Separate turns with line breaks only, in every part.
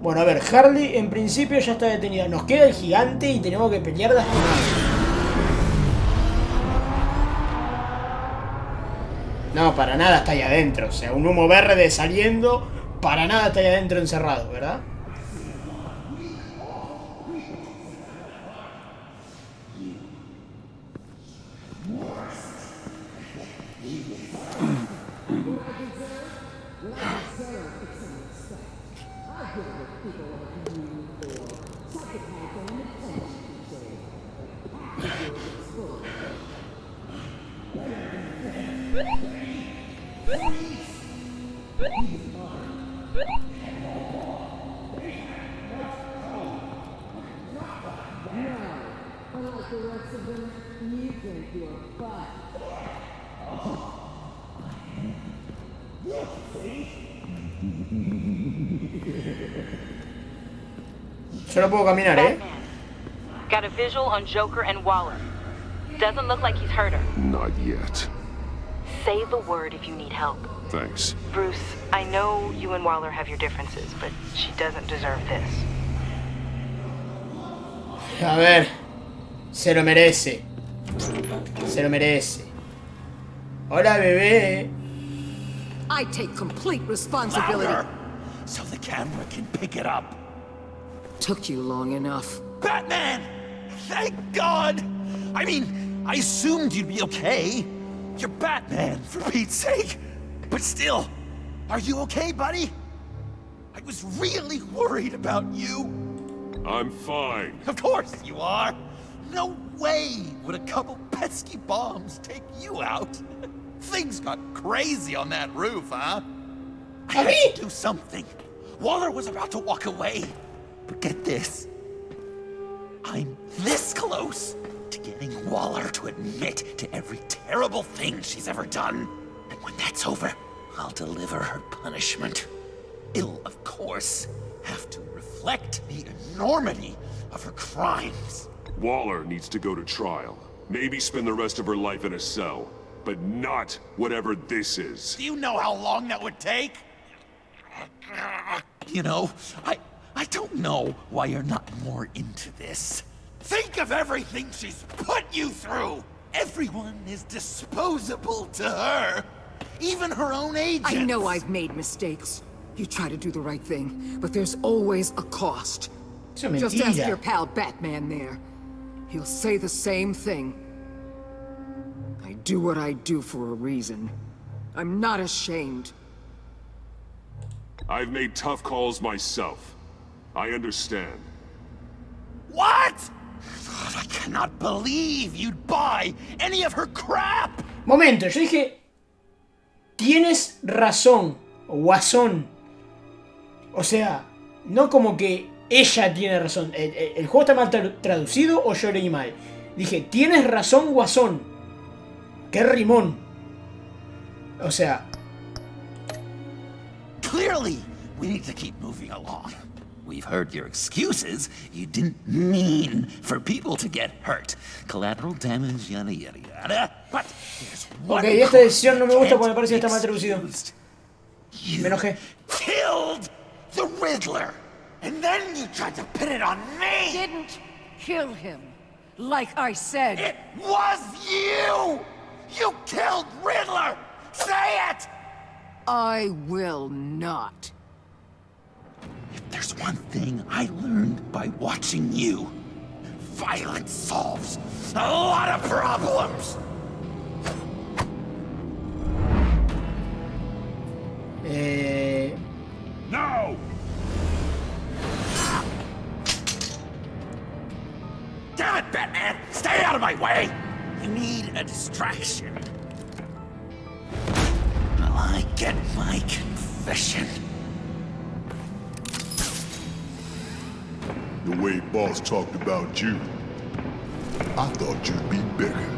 Bueno, a ver, Harley en principio ya está detenida. Nos queda el gigante y tenemos que pelear de hasta no, para nada está ahí adentro. O sea, un humo verde saliendo, para nada está ahí adentro encerrado, ¿verdad? Yo no puedo caminar, ¿eh?
Got a visual on Joker and Waller. Doesn't look like he's hurt her.
Not yet.
Say the word if you need help.
Thanks.
Bruce, I know you and Waller have your differences, but she doesn't deserve this.
A ver. Se lo merece. Se lo merece. Hola, bebé.
I take complete responsibility.
Louder, so the camera can pick it up.
Took you long enough.
Batman! Thank God! I mean, I assumed you'd be okay. You're Batman, for Pete's sake. But still, are you okay, buddy? I was really worried about you.
I'm fine.
Of course you are. No way would a couple pesky bombs take you out. Things got crazy on that roof, huh? I had to do something. Waller was about to walk away. But get this. I'm this close to getting Waller to admit to every terrible thing she's ever done. And when that's over, I'll deliver her punishment. It'll, of course, have to reflect the enormity of her crimes.
Waller needs to go to trial. Maybe spend the rest of her life in a cell. But not whatever this is.
Do you know how long that would take? You know, I don't know why you're not more into this. Think of everything she's put you through! Everyone is disposable to her. Even her own agents.
I know I've made mistakes. You try to do the right thing, but there's always a cost. Just ask your pal Batman there. He'll say the same thing. I do what I do for a reason. I'm not ashamed.
I've made tough calls myself. I understand.
What? God, I cannot believe you'd buy any of her crap!
Momento, yo dije... Tienes razón, guasón. O sea, no como que ella tiene razón. ¿El juego está mal traducido o yo leí mal? Dije, tienes razón, guasón. ¡Qué rimón! O sea...
Clearly, we need to keep moving along. We've heard your excuses. You didn't mean for people to get hurt. Collateral damage, yada yada yada. But there's one
Ok, esta decisión no me gusta porque me parece que está mal traducido. Me enojé.
Killed the Riddler, and then you tried to pin it on me.
Didn't kill him, like I said.
It was you. You killed Riddler. Say it.
I will not.
If there's one thing I learned by watching you, violence solves a lot of problems.
No!
Damn it, Batman! Stay out of my way! You need a distraction. Well, I get my confession.
The way Boss talked about you, I thought you'd be bigger.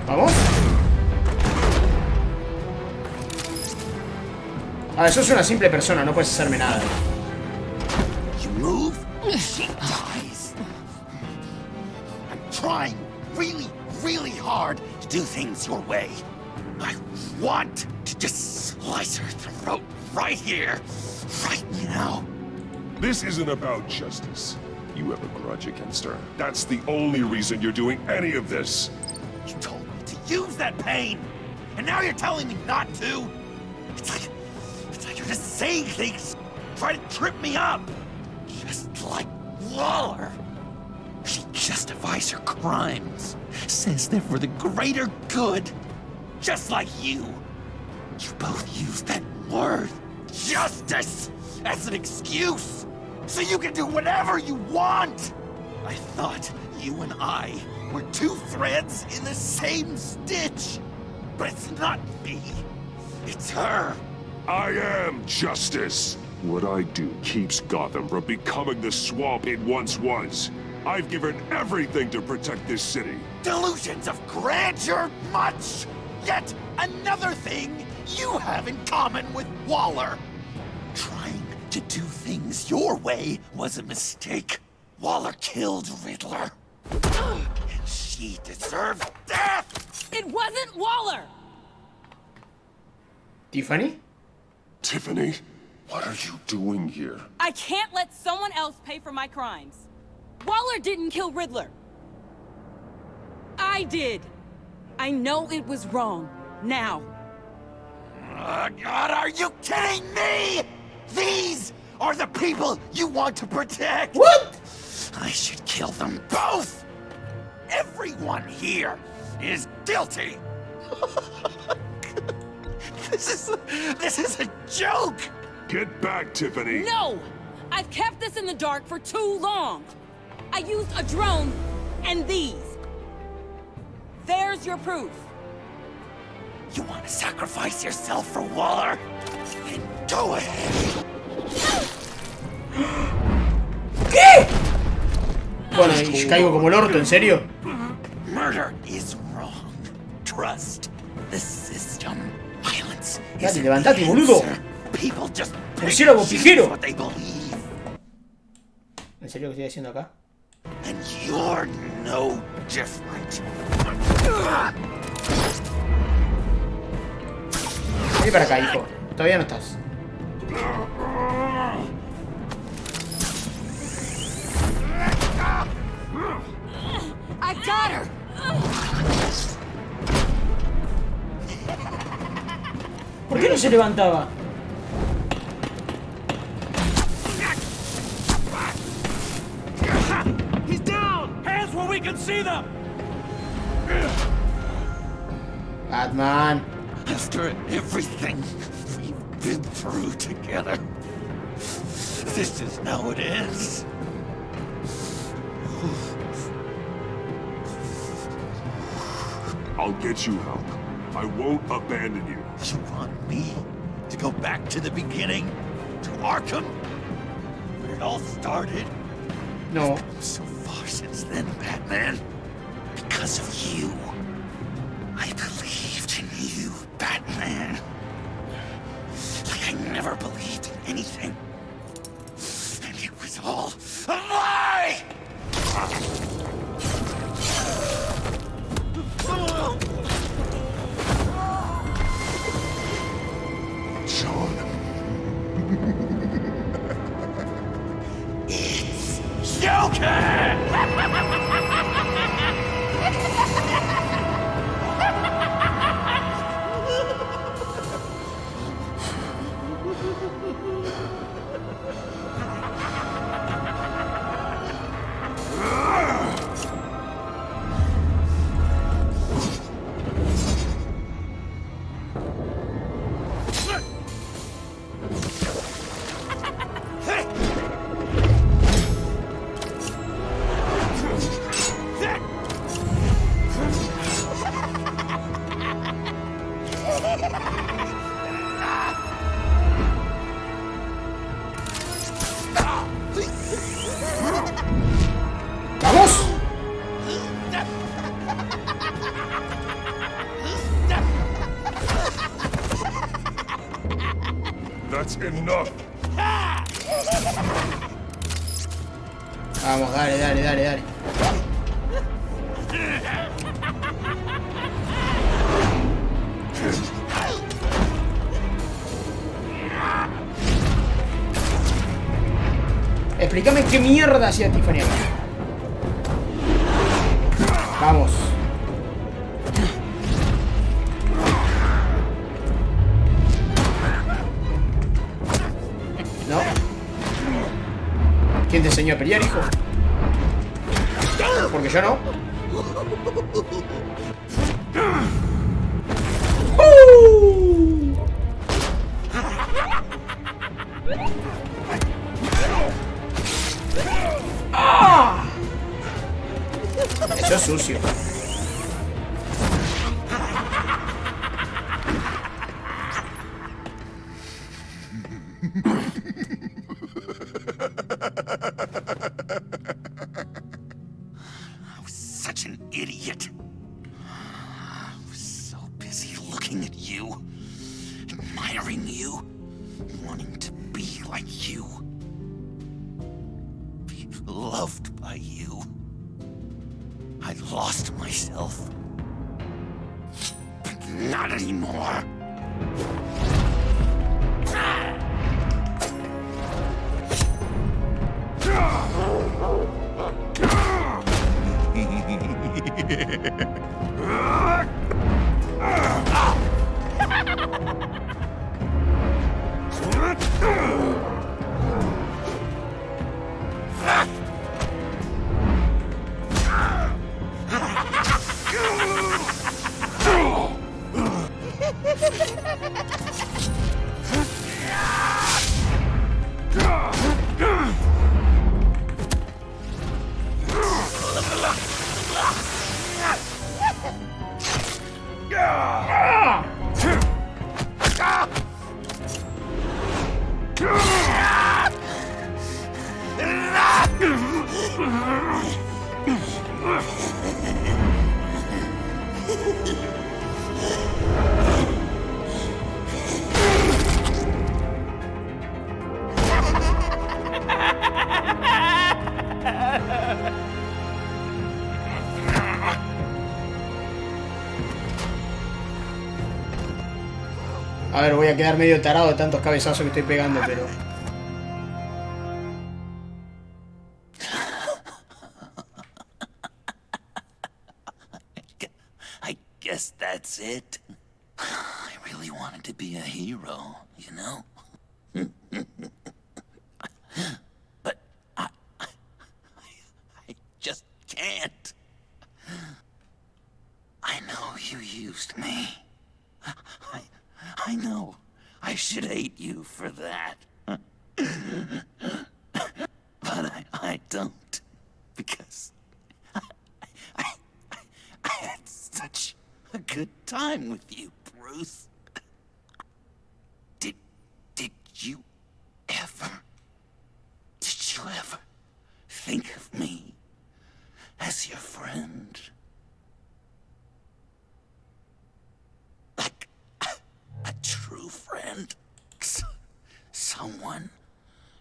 ¿Vamos? A ver, sos una simple persona, no puedes hacerme nada.
You move, she dies. I'm trying really, really hard to do things your way. I want to just slice her throat right here, right now.
This isn't about justice. You have a grudge against her. That's the only reason you're doing any of this.
You told me to use that pain, and now you're telling me not to? It's like you're just saying things, try to trip me up. Just like Waller. She justifies her crimes, says they're for the greater good. Just like you. You both use that word, justice, as an excuse, so you can do whatever you want. I thought you and I were two threads in the same stitch. But it's not me. It's her.
I am justice. What I do keeps Gotham from becoming the swamp it once was. I've given everything to protect this city.
Delusions of grandeur, much. Yet another thing you have in common with Waller. Trying to do things your way was a mistake. Waller killed Riddler. And she deserved death!
It wasn't Waller!
¿Tiffany?
Tiffany, what are you doing here?
I can't let someone else pay for my crimes. Waller didn't kill Riddler. I did. I know it was wrong. Now.
God, are you kidding me? These are the people you want to protect?
What?
I should kill them both! Everyone here is guilty! This is a joke!
Get back, Tiffany!
No! I've kept this in the dark for too long. I used a drone and these. There's your proof.
You want to sacrifice yourself for Waller? Then go ahead.
¿Qué? Bueno, y caigo como el orto, ¿en serio?
Murder is wrong. Trust the system. Violence
Dale,
is
levantate, boludo.
People just
Murciélago pijero.
what they believe.
¿En serio qué estoy haciendo acá?
And you're no different.
Vení para acá, hijo. Todavía no estás.
I got her!
¿Por qué no se levantaba?
He's down! Hands where we can see them!
Batman.
After everything we've been through together, this is how it ends.
I'll get you help. I won't abandon you.
You want me to go back to the beginning? To Arkham? Where it all started?
No.
So far since then, Batman. Because of you. I believed in you, Batman. Like I never believed in anything. And it was all a lie!
Sean.
It's Joker!
¡Vamos!
That's enough.
Vamos, dale, dale, dale, dale. Explícame qué mierda hacía Tiffany acá. Vamos. No. ¿Quién te enseñó a pelear, hijo? Porque yo no. ¡Ah! Eso es sucio.
I was such an idiot. I was so busy looking at you, admiring you, wanting to be like you, be loved by you. I lost myself, but not anymore.
A ver, voy a quedar medio tarado de tantos cabezazos que estoy pegando, pero...
I guess that's it. I really wanted to be a hero, you know? But I just can't. I know you used me. I know. I should hate you for that. But I don't. Because I had such a good time with you, Bruce. Did you ever think of me as your friend? Like a true friend? Someone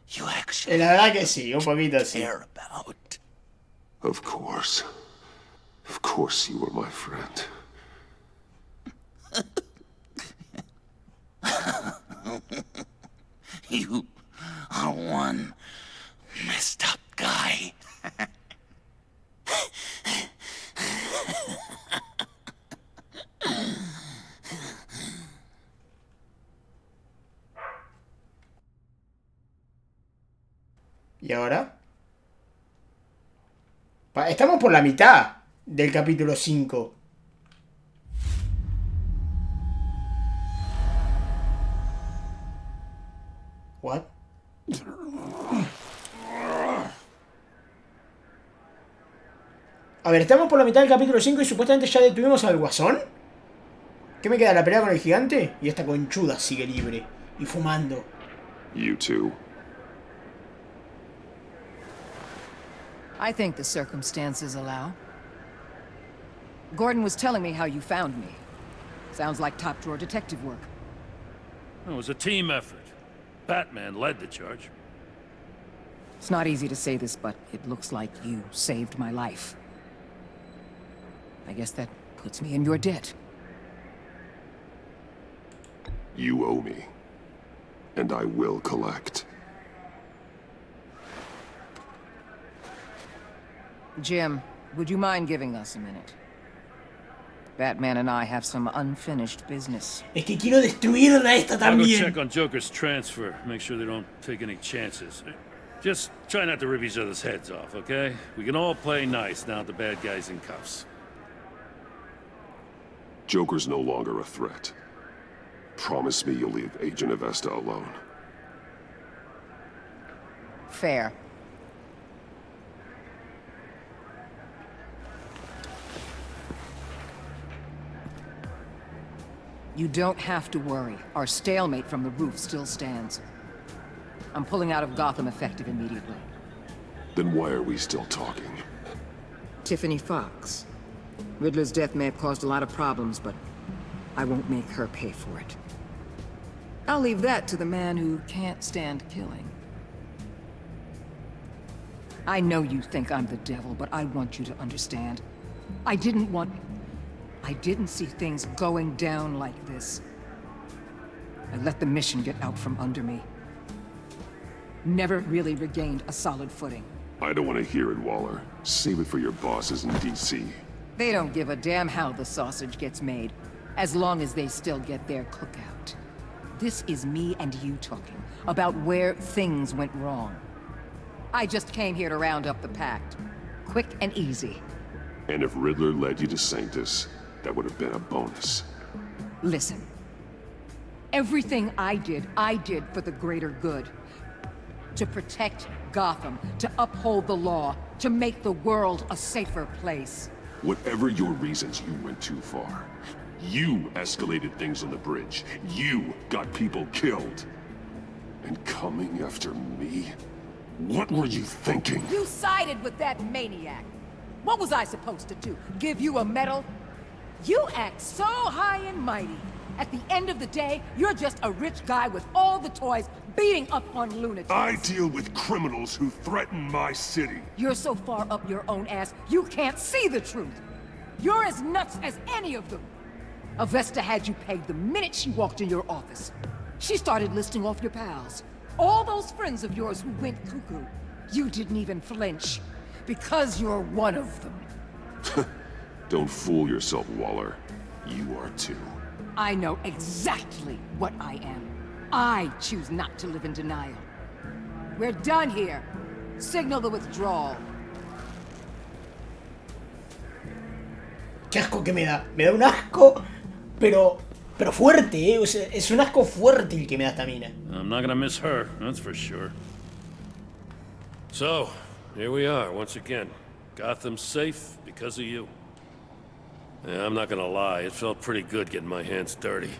you actually
La verdad que sí, un poquito sí.
care about.
Of course. Of course you were my friend.
You are one messed up guy.
¿Y ahora? Estamos por la mitad del capítulo 5. What? A ver, estamos por la mitad del capítulo 5 y supuestamente ya detuvimos al guasón. ¿Qué me queda? ¿La pelea con el gigante? Y esta conchuda sigue libre y fumando.
You too.
I think the circumstances allow. Gordon was telling me how you found me. Sounds like top-drawer detective work.
It was a team effort. Batman led the charge.
It's not easy to say this, but it looks like you saved my life. I guess that puts me in your debt.
You owe me. And I will collect.
Jim, would you mind giving us a minute? Batman and I have some unfinished business.
Es que quiero destruir la esta
I'll go
también.
check on Joker's transfer. Make sure they don't take any chances. Just try not to rip each other's heads off, okay? We can all play nice now that the bad guy's in cuffs.
Joker's no longer a threat. Promise me you'll leave Agent of Esta alone.
Fair. You don't have to worry. Our stalemate from the roof still stands. I'm pulling out of Gotham effective immediately.
Then why are we still talking?
Tiffany Fox. Riddler's death may have caused a lot of problems, but I won't make her pay for it. I'll leave that to the man who can't stand killing. I know you think I'm the devil, but I want you to understand. I didn't see things going down like this. I let the mission get out from under me. Never really regained a solid footing.
I don't want to hear it, Waller. Save it for your bosses in DC.
They don't give a damn how the sausage gets made, as long as they still get their cookout. This is me and you talking about where things went wrong. I just came here to round up the pact. Quick and easy.
And if Riddler led you to Sanctus, that would have been a bonus.
Listen. Everything I did for the greater good. To protect Gotham, to uphold the law, to make the world a safer place.
Whatever your reasons, you went too far. You escalated things on the bridge. You got people killed. And coming after me? What were you thinking?
You sided with that maniac. What was I supposed to do? Give you a medal? You act so high and mighty. At the end of the day, you're just a rich guy with all the toys beating up on lunatics.
I deal with criminals who threaten my city.
You're so far up your own ass, you can't see the truth. You're as nuts as any of them. Avesta had you pegged the minute she walked in your office. She started listing off your pals. All those friends of yours who went cuckoo. You didn't even flinch. Because you're one of them.
Don't fool yourself, Waller. You are too.
I know exactly what I am. I choose not to live in denial. We're done here. Signal the withdrawal.
Qué asco que me da. Me da un asco, pero fuerte, ¿eh? O sea, es un asco fuerte el que me da esta mina.
I'm not gonna miss her, that's for sure. So, here we are once again. Gotham's safe because of you. Yeah, I'm not gonna lie, it felt pretty good getting my hands dirty.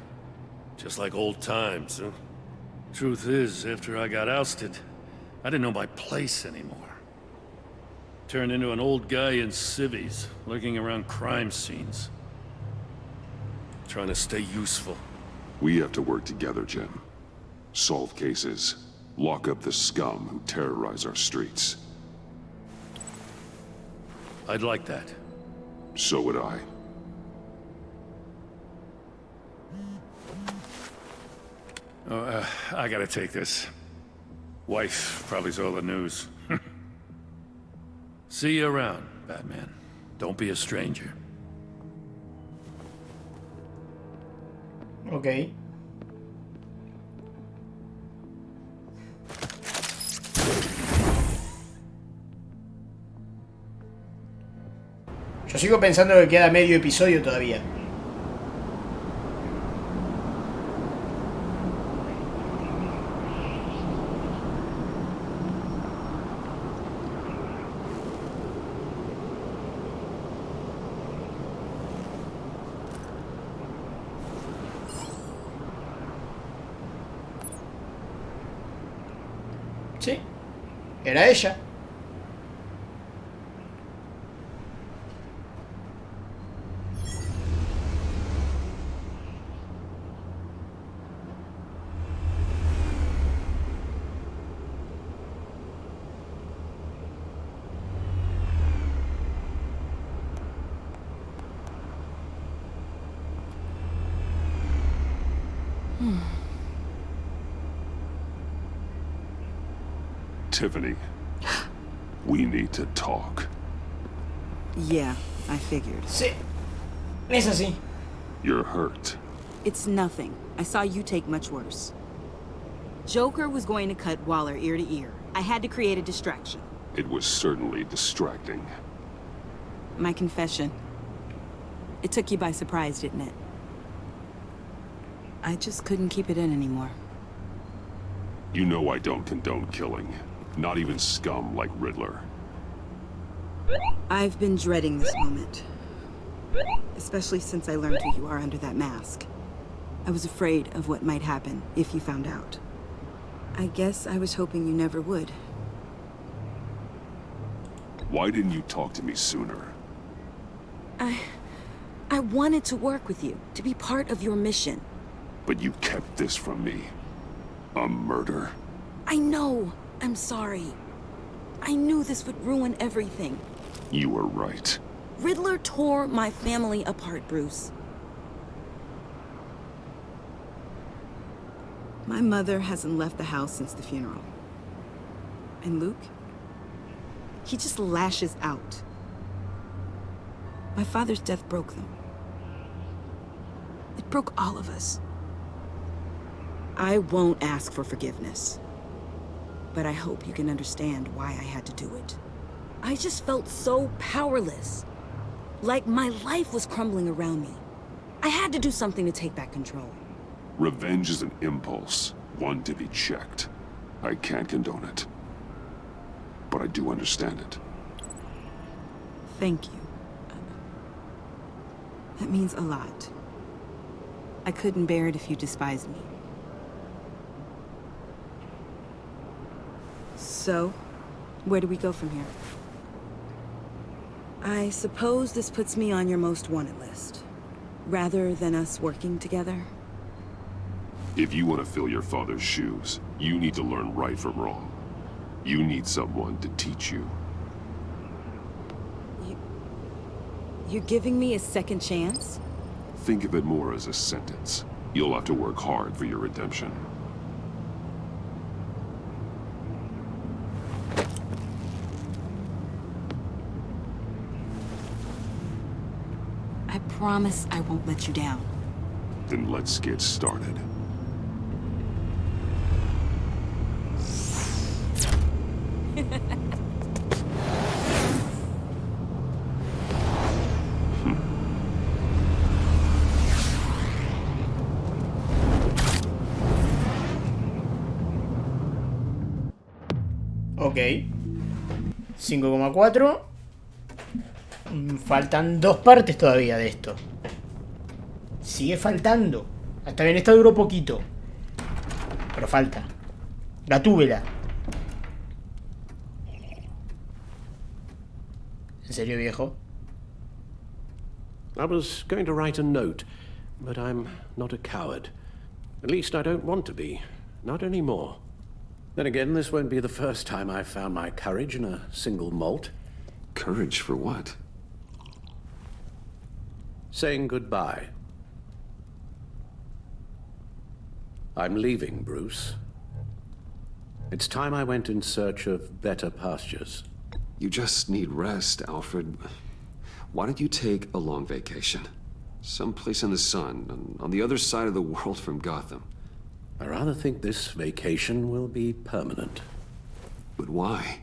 Just like old times, huh? Truth is, after I got ousted, I didn't know my place anymore. Turned into an old guy in civvies, lurking around crime scenes. Trying to stay useful.
We have to work together, Jim. Solve cases. Lock up the scum who terrorize our streets.
I'd like that.
So would I.
I gotta take this. Wife probably saw the news. See you around, Batman. Don't be a stranger.
Ok. Yo sigo pensando que queda medio episodio todavía. Sí, era ella.
Tiffany, we need to talk.
Yeah, I figured.
Sí. Es así.
You're hurt.
It's nothing. I saw you take much worse. Joker was going to cut Waller ear to ear. I had to create a distraction.
It was certainly distracting.
My confession. It took you by surprise, didn't it? I just couldn't keep it in anymore.
You know I don't condone killing. Not even scum like Riddler.
I've been dreading this moment. Especially since I learned who you are under that mask. I was afraid of what might happen if you found out. I guess I was hoping you never would.
Why didn't you talk to me sooner?
I wanted to work with you, to be part of your mission.
But you kept this from me. A murder?
I know. I'm sorry. I knew this would ruin everything.
You were right.
Riddler tore my family apart, Bruce. My mother hasn't left the house since the funeral. And Luke? He just lashes out. My father's death broke them. It broke all of us. I won't ask for forgiveness. But I hope you can understand why I had to do it. I just felt so powerless. Like my life was crumbling around me. I had to do something to take back control.
Revenge is an impulse, one to be checked. I can't condone it. But I do understand it.
Thank you. That means a lot. I couldn't bear it if you despised me. So, where do we go from here? I suppose this puts me on your most wanted list, rather than us working together.
If you want to fill your father's shoes, you need to learn right from wrong. You need someone to teach you.
You're giving me a second chance?
Think of it more as a sentence. You'll have to work hard for your redemption.
I promise I won't let you down.
Then let's get started.
Ok. 5,4. Faltan 2 partes todavía de esto. Sigue faltando. Hasta bien, esta duró poquito. Pero falta. Gatúbela. ¿En serio, viejo?
I was going to write a note, but I'm not a coward. At least I don't want to be. Not anymore. Then again, this won't be the first time I've found my courage in a single malt.
Courage for what?
Saying goodbye. I'm leaving, Bruce. It's time I went in search of better pastures.
You just need rest, Alfred. Why don't you take a long vacation? Someplace in the sun, on the other side of the world from Gotham.
I rather think this vacation will be permanent.
But why?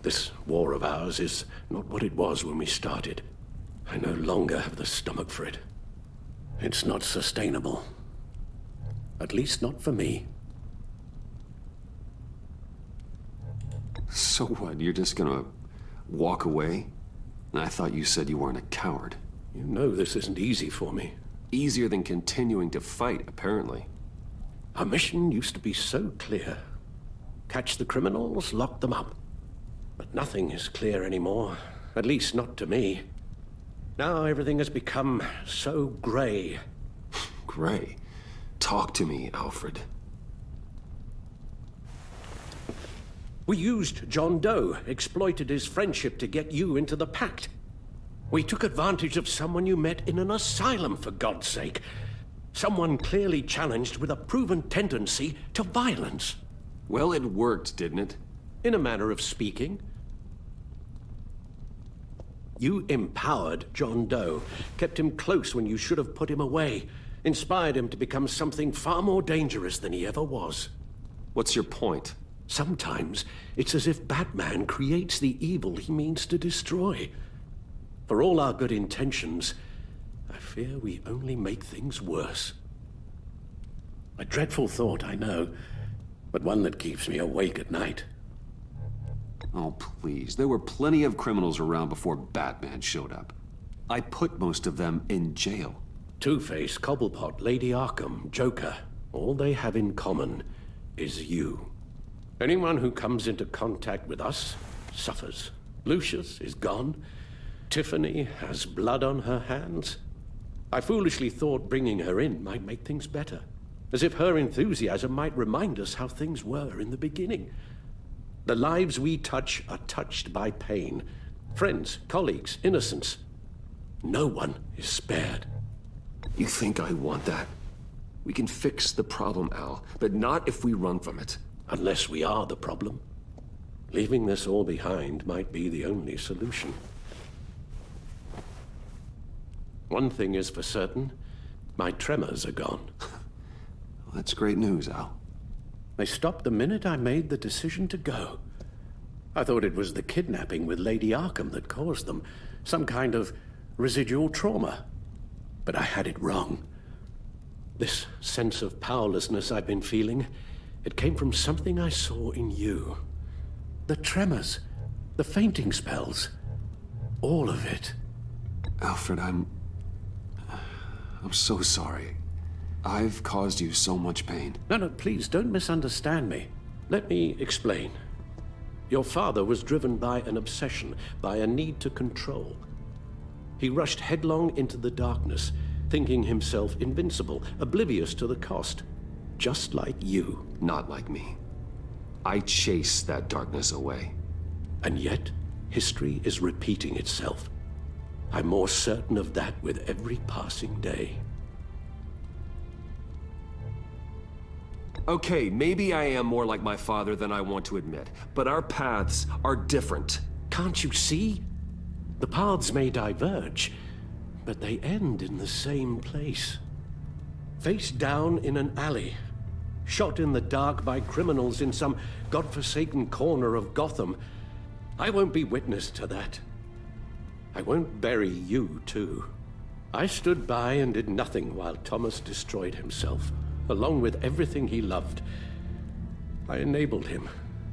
This war of ours is not what it was when we started. I no longer have the stomach for it. It's not sustainable. At least not for me.
So what, you're just gonna walk away? I thought you said you weren't a coward.
You know this isn't easy for me.
Easier than continuing to fight, apparently.
Our mission used to be so clear. Catch the criminals, lock them up. But nothing is clear anymore. At least not to me. Now everything has become so gray.
Gray? Talk to me, Alfred.
We used John Doe, exploited his friendship to get you into the pact. We took advantage of someone you met in an asylum, for God's sake. Someone clearly challenged with a proven tendency to violence.
Well, it worked, didn't it?
In a manner of speaking. You empowered John Doe, kept him close when you should have put him away, inspired him to become something far more dangerous than he ever was.
What's your point?
Sometimes it's as if Batman creates the evil he means to destroy. For all our good intentions, I fear we only make things worse. A dreadful thought, I know, but one that keeps me awake at night.
Oh, please. There were plenty of criminals around before Batman showed up. I put most of them in jail.
Two-Face, Cobblepot, Lady Arkham, Joker, all they have in common is you. Anyone who comes into contact with us suffers. Lucius is gone. Tiffany has blood on her hands. I foolishly thought bringing her in might make things better, as if her enthusiasm might remind us how things were in the beginning. The lives we touch are touched by pain. Friends, colleagues, innocents. No one is spared.
You think I want that? We can fix the problem, Al, but not if we run from it.
Unless we are the problem. Leaving this all behind might be the only solution. One thing is for certain, my tremors are gone.
Well, that's great news, Al.
They stopped the minute I made the decision to go. I thought it was the kidnapping with Lady Arkham that caused them, some kind of residual trauma. But I had it wrong. This sense of powerlessness I've been feeling, it came from something I saw in you. The tremors, the fainting spells, all of it.
Alfred, I'm so sorry. I've caused you so much pain.
No, please, don't misunderstand me. Let me explain. Your father was driven by an obsession, by a need to control. He rushed headlong into the darkness, thinking himself invincible, oblivious to the cost. Just like you.
Not like me. I chased that darkness away.
And yet, history is repeating itself. I'm more certain of that with every passing day.
Okay, maybe I am more like my father than I want to admit, but our paths are different.
Can't you see? The paths may diverge, but they end in the same place. Face down in an alley, shot in the dark by criminals in some godforsaken corner of Gotham. I won't be witness to that. I won't bury you, too. I stood by and did nothing while Thomas destroyed himself, along with everything he loved. I enabled him,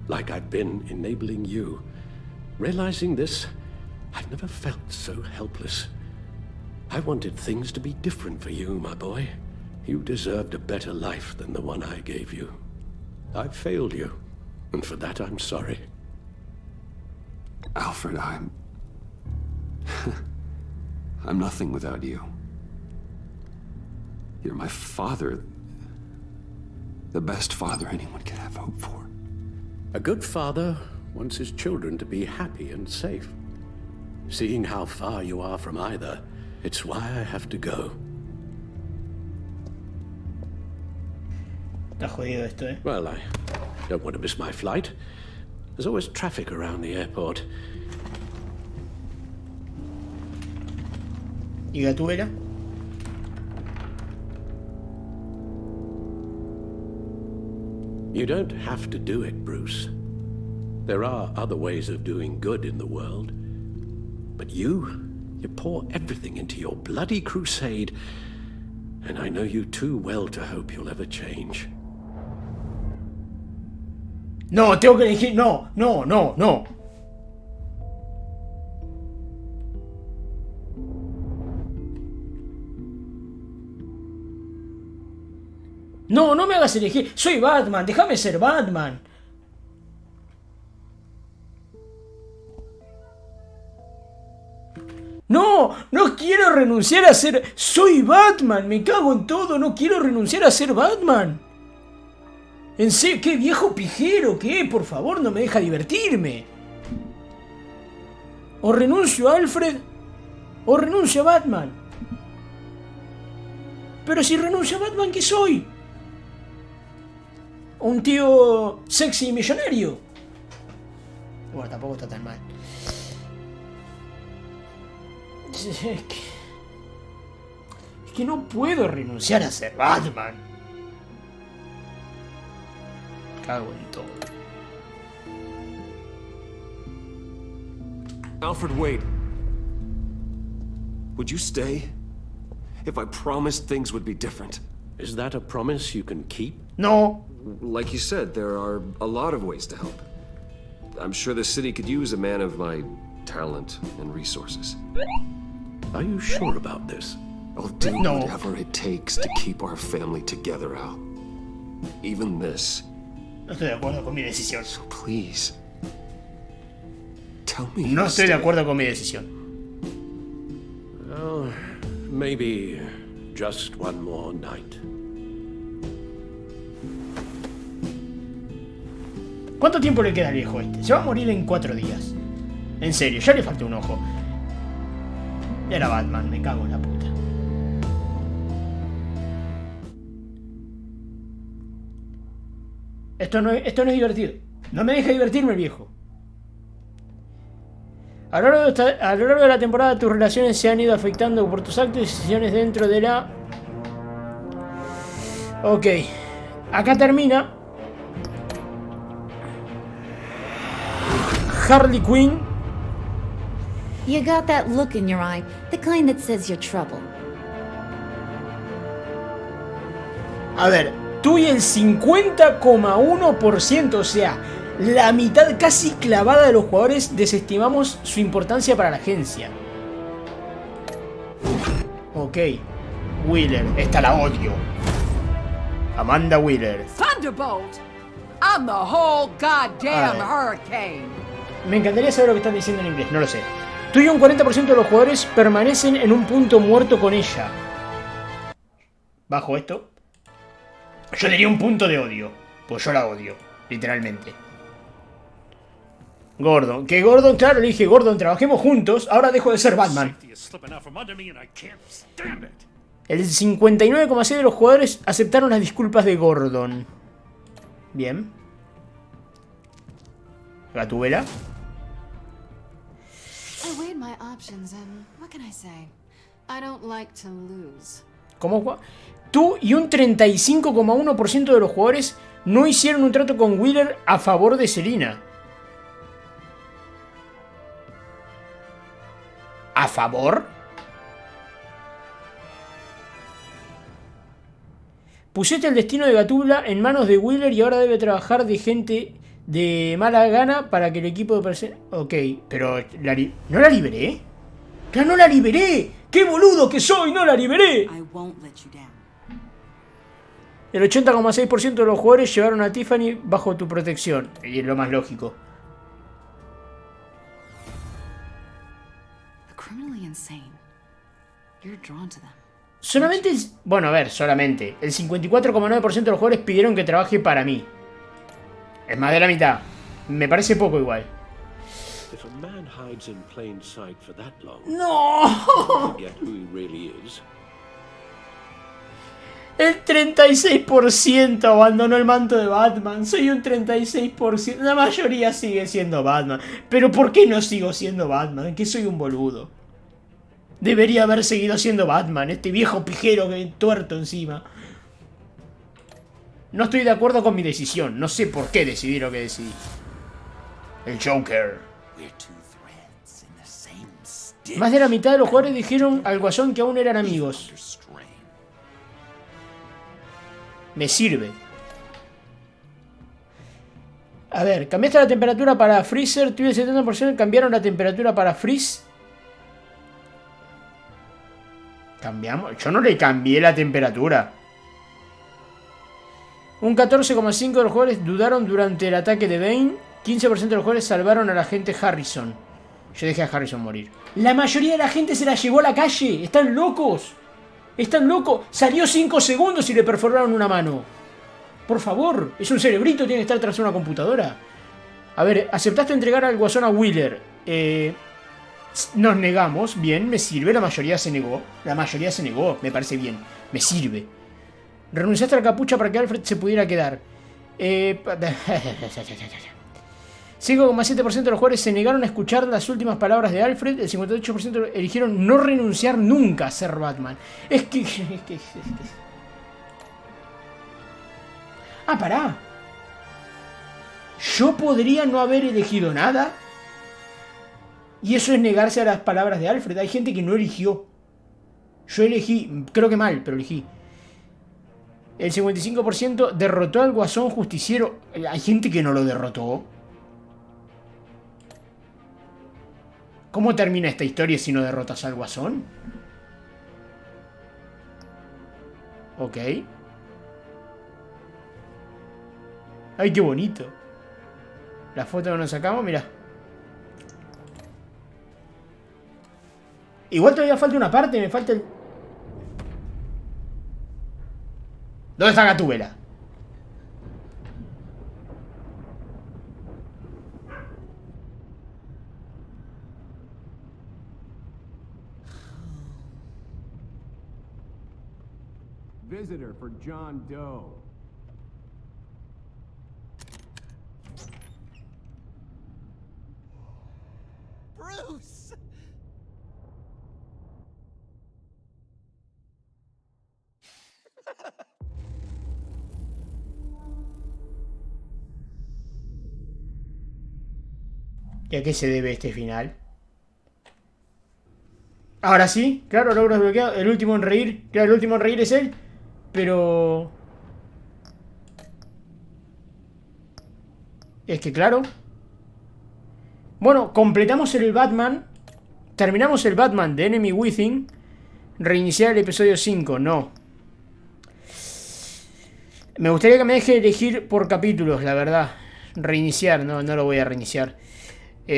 like I've been enabling you. Realizing this, I've never felt so helpless. I wanted things to be different for you, my boy. You deserved a better life than the one I gave you. I failed you, and for that I'm sorry.
Alfred, I'm nothing without you. You're my father. The best father anyone could have hope for.
A good father wants his children to be happy and safe. Seeing how far you are from either, it's why I have to go.
Está jodido esto, eh.
Well, I don't want to miss my flight. There's always traffic around the airport.
¿Y Gatúbela?
You don't have to do it, Bruce. There are other ways of doing good in the world. But you pour everything into your bloody crusade, and I know you too well to hope you'll ever change.
No, tengo que elegir. No. No me hagas elegir. Soy Batman, déjame ser Batman. No quiero renunciar a ser... Soy Batman, me cago en todo, no quiero renunciar a ser Batman. En serio, qué viejo pijero que, por favor, no me deja divertirme. O renuncio a Alfred, o renuncio a Batman. Pero si renuncio a Batman, ¿qué soy? Un tío sexy y millonario. Bueno, tampoco está tan mal. Es que no puedo renunciar a ser Batman. Cago en todo.
Alfred, wait. Would you stay? If I promised things would be different.
Is that a promise you can keep?
No.
Like you said, there are a lot of ways to help. I'm sure the city could use a man of my talent and resources.
Are you sure about this?
I'll do whatever it takes to keep our family together, Al. Even this.
No estoy de acuerdo con mi decisión.
So please, tell me.
No estoy de acuerdo con mi decisión.
Oh, maybe just one more night.
¿Cuánto tiempo le queda al viejo este? Se va a morir en 4 días. En serio, ya le falta un ojo. Ya era Batman, me cago en la puta. Esto no es divertido. No me deja divertirme el viejo. A lo largo de la temporada tus relaciones se han ido afectando por tus actos y decisiones dentro de la... Ok. Acá termina. Harley Quinn.
You got that look in your eye, the kind that says you're trouble.
A ver, tú y el 50,1%, o sea, la mitad casi clavada de los jugadores desestimamos su importancia para la agencia. Ok. Wheeler, esta la odio. Amanda Wheeler.
Thunderbolt! I'm the whole goddamn hurricane.
Me encantaría saber lo que están diciendo en inglés, no lo sé. Tú y un 40% de los jugadores permanecen en un punto muerto con ella. Bajo esto. Yo diría un punto de odio. Pues yo la odio, literalmente. Gordon. Que Gordon, claro, le dije, Gordon, trabajemos juntos. Ahora dejo de ser Batman. El 59,6% de los jugadores aceptaron las disculpas de Gordon. Bien. Gatúbela.
I weighed my options and what can I say? I don't like to lose.
¿Cómo? Tú y un 35,1% de los jugadores no hicieron un trato con Wheeler a favor de Selina. ¿A favor? Pusiste el destino de Gatúbela en manos de Wheeler y ahora debe trabajar de gente de mala gana para que el equipo de... Ok, pero... ¿No la liberé? ¡Claro, no la liberé! ¡Qué boludo que soy! ¡No la liberé! El 80,6% de los jugadores llevaron a Tiffany bajo tu protección. Y es lo más lógico. Solamente... Bueno, a ver, solamente. El 54,9% de los jugadores pidieron que trabaje para mí. Es más de la mitad. Me parece poco igual. ¡No! El 36% abandonó el manto de Batman. Soy un 36%. La mayoría sigue siendo Batman. Pero ¿por qué no sigo siendo Batman? Que soy un boludo. Debería haber seguido siendo Batman. Este viejo pijero que tuerto encima. No estoy de acuerdo con mi decisión. No sé por qué decidí lo que decidí. El Joker. Más de la mitad de los jugadores dijeron al Guasón que aún eran amigos. Me sirve. A ver, cambiaste la temperatura para Freezer. Tú y el 70% cambiaron la temperatura para Freeze. ¿Cambiamos? Yo no le cambié la temperatura. Un 14,5% de los jugadores dudaron durante el ataque de Bane. 15% de los jugadores salvaron al agente Harrison. Yo dejé a Harrison morir. La mayoría de la gente se la llevó a la calle. Están locos. Están locos. Salió 5 segundos y le perforaron una mano. Por favor. Es un cerebrito. Tiene que estar tras una computadora. A ver, aceptaste entregar al Guasón a Wheeler. Nos negamos. Bien, me sirve. La mayoría se negó. La mayoría se negó. Me parece bien. Me sirve. Renunciaste a la capucha para que Alfred se pudiera quedar. 5,7% de los jugadores se negaron a escuchar las últimas palabras de Alfred. El 58% eligieron no renunciar nunca a ser Batman. Es que... Ah, pará. Yo podría no haber elegido nada. Y eso es negarse a las palabras de Alfred. Hay gente que no eligió. Yo elegí, creo que mal, pero elegí. El 55% derrotó al Guasón Justiciero. Hay gente que no lo derrotó. ¿Cómo termina esta historia si no derrotas al Guasón? Ok. Ay, qué bonito. La foto que nos sacamos, mirá. Igual todavía falta una parte, me falta el... ¿Dónde está Gatúbela?
Visitor for John Doe.
Bruce!
¿Y a qué se debe este final? Ahora sí, claro, logro desbloqueado. El último en reír. Claro, el último en reír es él. Pero... es que claro. Bueno, completamos el Batman. Terminamos el Batman de Enemy Within. Reiniciar el episodio 5, no. Me gustaría que me deje elegir por capítulos, la verdad. Reiniciar, no lo voy a reiniciar.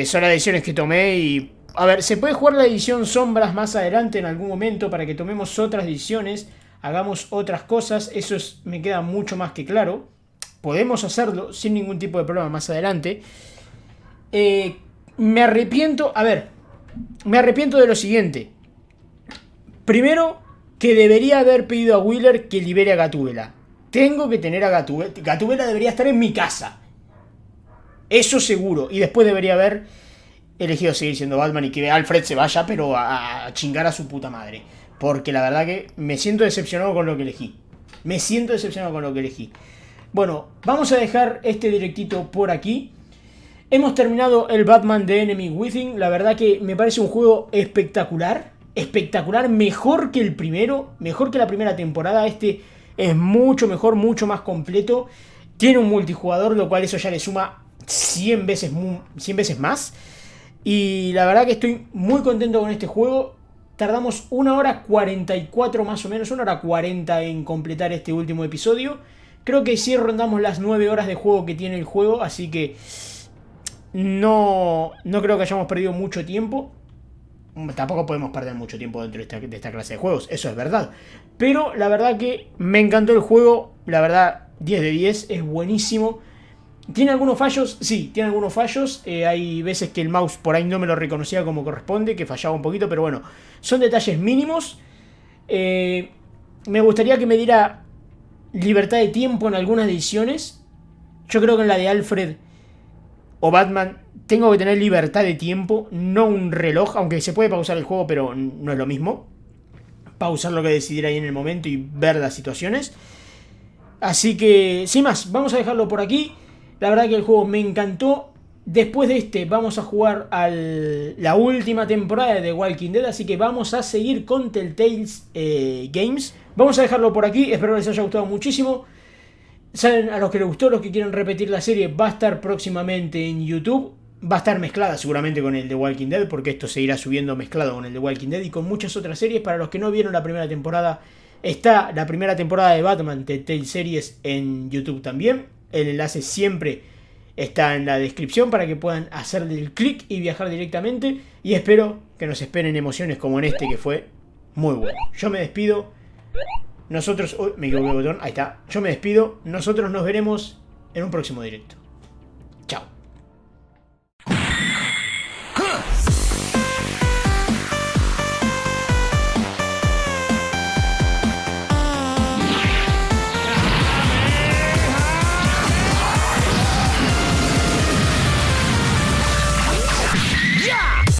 Son las decisiones que tomé y... A ver, se puede jugar la edición sombras más adelante en algún momento para que tomemos otras decisiones, hagamos otras cosas, eso me queda mucho más que claro. Podemos hacerlo sin ningún tipo de problema más adelante. Me arrepiento, a ver, me arrepiento de lo siguiente. Primero, que debería haber pedido a Wheeler que libere a Gatúbela. Tengo que tener a Gatúbela. Gatúbela debería estar en mi casa. Eso seguro. Y después debería haber elegido seguir siendo Batman y que Alfred se vaya, pero a chingar a su puta madre. Porque la verdad que me siento decepcionado con lo que elegí. Me siento decepcionado con lo que elegí. Bueno, vamos a dejar este directito por aquí. Hemos terminado el Batman de Enemy Within. La verdad que me parece un juego espectacular. Espectacular, mejor que el primero. Mejor que la primera temporada. Este es mucho mejor, mucho más completo. Tiene un multijugador, lo cual eso ya le suma 100 veces más. Y la verdad que estoy muy contento con este juego. Tardamos 1 hora 44 más o menos, 1 hora 40 en completar este último episodio. Creo que sí rondamos las 9 horas de juego que tiene el juego, así que no creo que hayamos perdido mucho tiempo. Tampoco podemos perder mucho tiempo dentro de esta clase de juegos, eso es verdad. Pero la verdad que me encantó el juego, la verdad 10 de 10, es buenísimo. ¿Tiene algunos fallos? Sí, tiene algunos fallos. Hay veces que el mouse por ahí no me lo reconocía como corresponde, que fallaba un poquito, pero bueno, son detalles mínimos. Me gustaría que me diera libertad de tiempo en algunas ediciones. Yo creo que en la de Alfred o Batman tengo que tener libertad de tiempo, no un reloj, aunque se puede pausar el juego, pero no es lo mismo. Pausar lo que decidir ahí en el momento y ver las situaciones. Así que, sin más, vamos a dejarlo por aquí. La verdad que el juego me encantó. Después de este vamos a jugar a la última temporada de The Walking Dead. Así que vamos a seguir con Telltale's Games. Vamos a dejarlo por aquí. Espero que les haya gustado muchísimo. Saben, a los que les gustó, los que quieren repetir la serie, va a estar próximamente en YouTube. Va a estar mezclada seguramente con el The Walking Dead, porque esto se irá subiendo mezclado con el The Walking Dead y con muchas otras series. Para los que no vieron la primera temporada, está la primera temporada de Batman Telltale Series en YouTube también. El enlace siempre está en la descripción para que puedan hacerle el clic y viajar directamente. Y espero que nos esperen emociones como en este, que fue muy bueno. Yo me despido. Nosotros... Uy, me equivoqué el botón. Ahí está. Yo me despido. Nosotros nos veremos en un próximo directo.